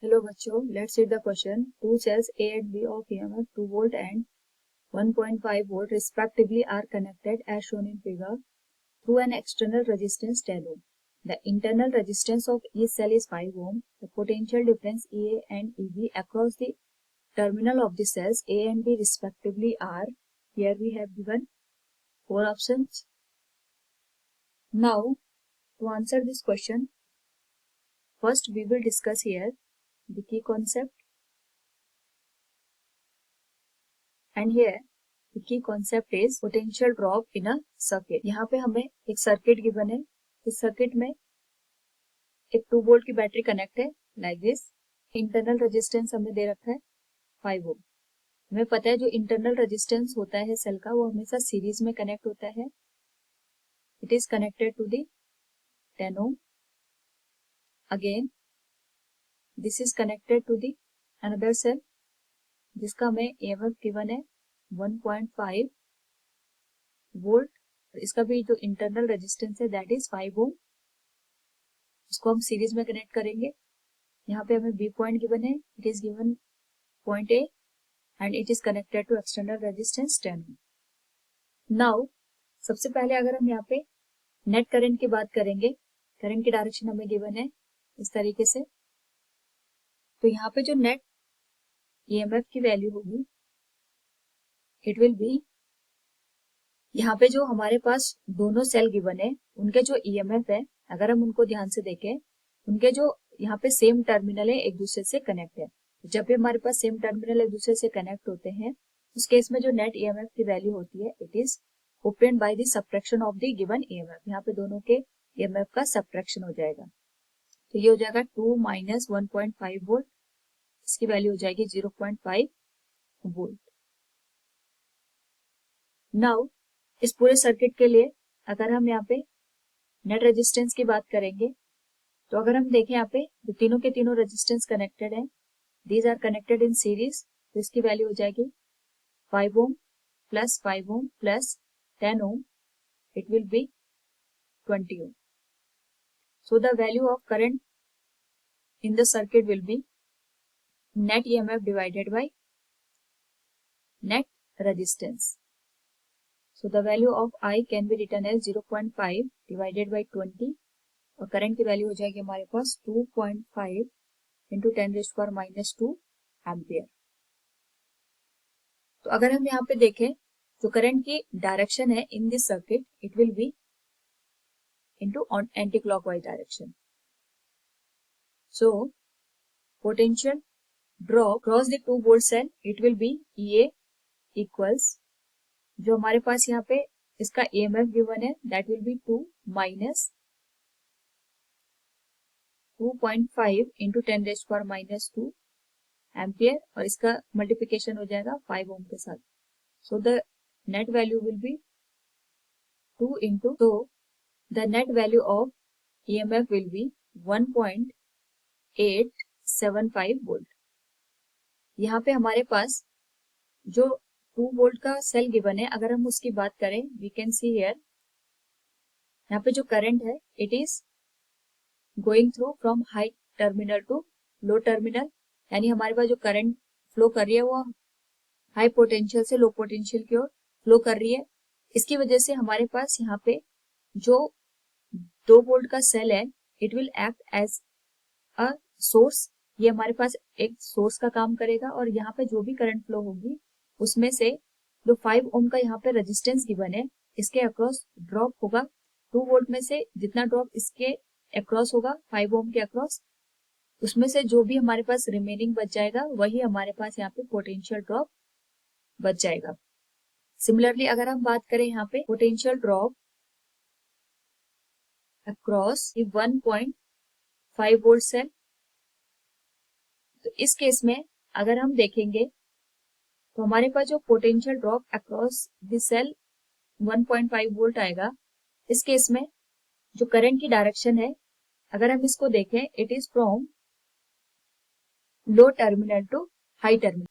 Hello बच्चों, let's read the question. Two cells A and B of EMF 2 volt and 1.5 volt respectively are connected as shown in figure through an external resistance 10 ohm. The internal resistance of each cell is 5 ohm. The potential difference EA and EB across the terminal of the cells A and B respectively are, here we have given 4 options. Now, to answer this question, first we will discuss here the key concept, and here the key concept is potential drop in a circuit. यहाँ पे हमें एक circuit given है. इस circuit में एक 2 volt की battery connect है लाइक दिस. इंटरनल रेजिस्टेंस हमें दे रखा है 5 ओम. हमें पता है जो इंटरनल रेजिस्टेंस होता है सेल का वो हमेशा सीरीज में कनेक्ट होता है. It is connected to the 10 ohm. Again this is connected to the another cell जिसका हमें EMF गिवन है 1.5 वोल्ट. इसका भी जो इंटरनल रेजिस्टेंस है दैट इज 5 ओम. इसको हम सीरीज में कनेक्ट करेंगे. यहाँ पे हमें बी पॉइंट गिवन है. It is given point A and it is connected to external resistance 10 ohm. Now सबसे पहले अगर हम यहाँ पे नेट करंट की बात करेंगे, करंट की डायरेक्शन हमें गिवन है इस तरीके से. तो यहाँ पे जो नेट EMF की वैल्यू होगी इट विल बी, यहाँ पे जो हमारे पास दोनों सेल गिवन है उनके जो EMF है अगर हम उनको ध्यान से देखें, उनके जो यहाँ पे सेम टर्मिनल है एक दूसरे से कनेक्ट है. जब भी हमारे पास सेम टर्मिनल एक दूसरे से कनेक्ट होते हैं उस केस में जो नेट EMF की वैल्यू होती है it is open by the subtraction of the given EMF. यहाँ पे दोनों के EMF का सबट्रैक्शन हो जाएगा. तो ये हो जाएगा 2 माइनस 1.5 वोल्ट. इसकी वैल्यू हो जाएगी 0.5 वोल्ट. नाउ इस पूरे सर्किट के लिए अगर हम यहाँ पे नेट रेजिस्टेंस की बात करेंगे तो अगर हम देखें यहाँ पे जो तीनों के तीनों रेजिस्टेंस कनेक्टेड है, these are connected in series. तो इसकी वैल्यू हो जाएगी 5 ohm plus 5 ohm plus 10 ohm. It will be 20 ohm. So the value of current in the circuit will be net EMF divided by net resistance. So the value of I can be written as 0.5 divided by 20 और current की value हो जाएगी हमारे पास 2.5 into 10⁻⁻² ampere. तो अगर हम यहाँ पे देखें जो करंट की डायरेक्शन है in this circuit it will be into anti clockwise direction. So potential drop cross the 2 volt cell it will be EA equals, जो हमारे पास यहाँ पे इसका EMF गिवन है that will be 2 minus 2.5 into 10⁻⁻² ampere और इसका मल्टीप्लिकेशन हो जाएगा 5 ओम के साथ. So the net value will be 2 into, तो the net value of EMF will B 1.875 volt. यहाँ पे हमारे पास जो 2 वोल्ट का सेल गिवन है अगर हम उसकी बात करें वी कैन सी हियर यहाँ पे जो करंट है it is going through from high terminal to low terminal. यानी हमारे पास जो करंट फ्लो कर रही है वो हाई पोटेंशियल से लो पोटेंशियल की ओर फ्लो कर रही है. इसकी वजह से हमारे पास यहाँ पे जो 2 वोल्ट का सेल है it will act as a source. ये हमारे पास एक सोर्स का काम करेगा और यहाँ पे जो भी करंट फ्लो होगी उसमें से जो 5 ओम का यहाँ पे रेजिस्टेंस गिवन है इसके अक्रॉस ड्रॉप होगा. 2 वोल्ट में से जितना ड्रॉप इसके अक्रॉस होगा 5 ओम के अक्रॉस, उसमें से जो भी हमारे पास रिमेनिंग बच जाएगा वही हमारे पास यहाँ पे पोटेंशियल ड्रॉप बच जाएगा. सिमिलरली अगर हम बात करें यहाँ पे potential drop across 1.5 volt cell, तो इस केस में अगर हम देखेंगे तो हमारे पास जो potential drop across the cell 1.5 volt आएगा. इस केस में जो करंट की डायरेक्शन है अगर हम इसको देखें it is from low terminal to high terminal.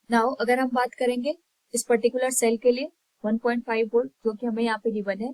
Now अगर हम बात करेंगे इस पर्टिकुलर सेल के लिए 1.5 वोल्ट जो कि हमें यहाँ पे गिवन है,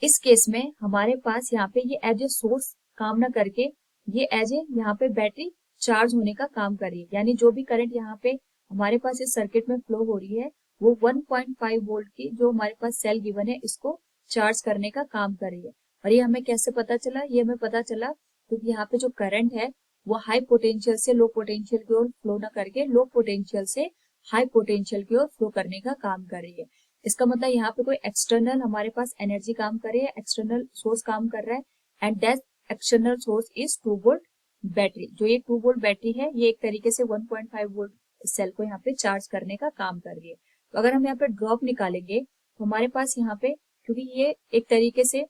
इस केस में हमारे पास यहाँ पे ये एज ए सोर्स काम ना करके ये एज ए यहाँ पे बैटरी चार्ज होने का काम कर रही है, यानी जो भी करंट यहाँ पे हमारे पास इस सर्किट में फ्लो हो रही है वो 1.5 वोल्ट की जो हमारे पास सेल गिवन है इसको चार्ज करने का काम कर रही है। और ये हमें कैसे पता चला? ये हमें पता चला क्योंकि यहाँ पे जो करंट है वो हाई पोटेंशियल से लो पोटेंशियल की ओर फ्लो ना करके लो पोटेंशियल से हाई पोटेंशियल की ओर फ्लो करने का काम कर रही है। इसका मतलब यहाँ पे कोई एक्सटर्नल हमारे पास एनर्जी काम कर रही है, एक्सटर्नल सोर्स काम कर रहा है, and that external source is 2 volt battery. जो ये 2 वोल्ट बैटरी है ये एक तरीके से 1.5 वोल्ट सेल को यहाँ पे चार्ज करने का काम कर रही है। तो अगर हम यहाँ पे ड्रॉप निकालेंगे तो हमारे पास यहाँ पे, क्योंकि ये एक तरीके से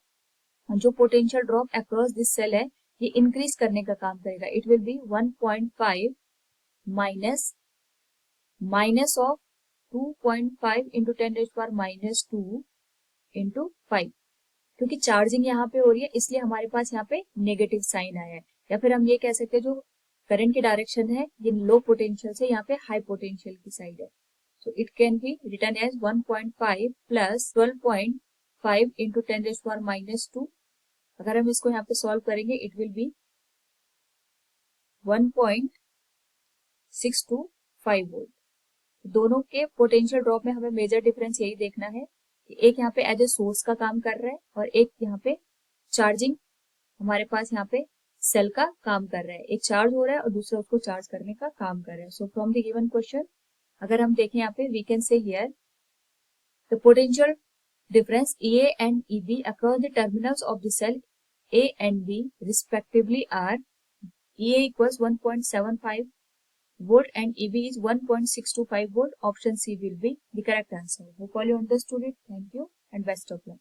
जो potential drop across this cell है ये इंक्रीज करने का काम करेगा। It will be 1.5 minus of 2.5 into 10⁻⁻2 into 5, क्योंकि चार्जिंग यहाँ पे हो रही है इसलिए हमारे पास यहाँ पे नेगेटिव साइन आया है। या फिर हम ये कह सकते हैं जो करंट की डायरेक्शन है ये लो पोटेंशियल से यहाँ पे हाई पोटेंशियल की साइड है। So it can be written as 1.5 plus 12.5 into 10⁻⁻2। अगर हम इसको यहाँ पे सॉल्व करेंगे इट विल बी 1.625 वोल्ट। दोनों के पोटेंशियल ड्रॉप में हमें मेजर डिफरेंस यही देखना है कि एक यहाँ पे एज ए सोर्स का काम कर रहा है और एक यहाँ पे चार्जिंग हमारे पास यहाँ पे सेल का काम कर रहा है। एक चार्ज हो रहा है और दूसरा उसको चार्ज करने का काम कर रहा है। So from the given question अगर हम देखें यहाँ पे we can say here the potential difference EA and EB across the terminals of the cell A and B respectively are EA equals 1.75 volt and EB is 1.625 volt. Option C will be the correct answer. Hope all you understood it. Thank you and best of luck.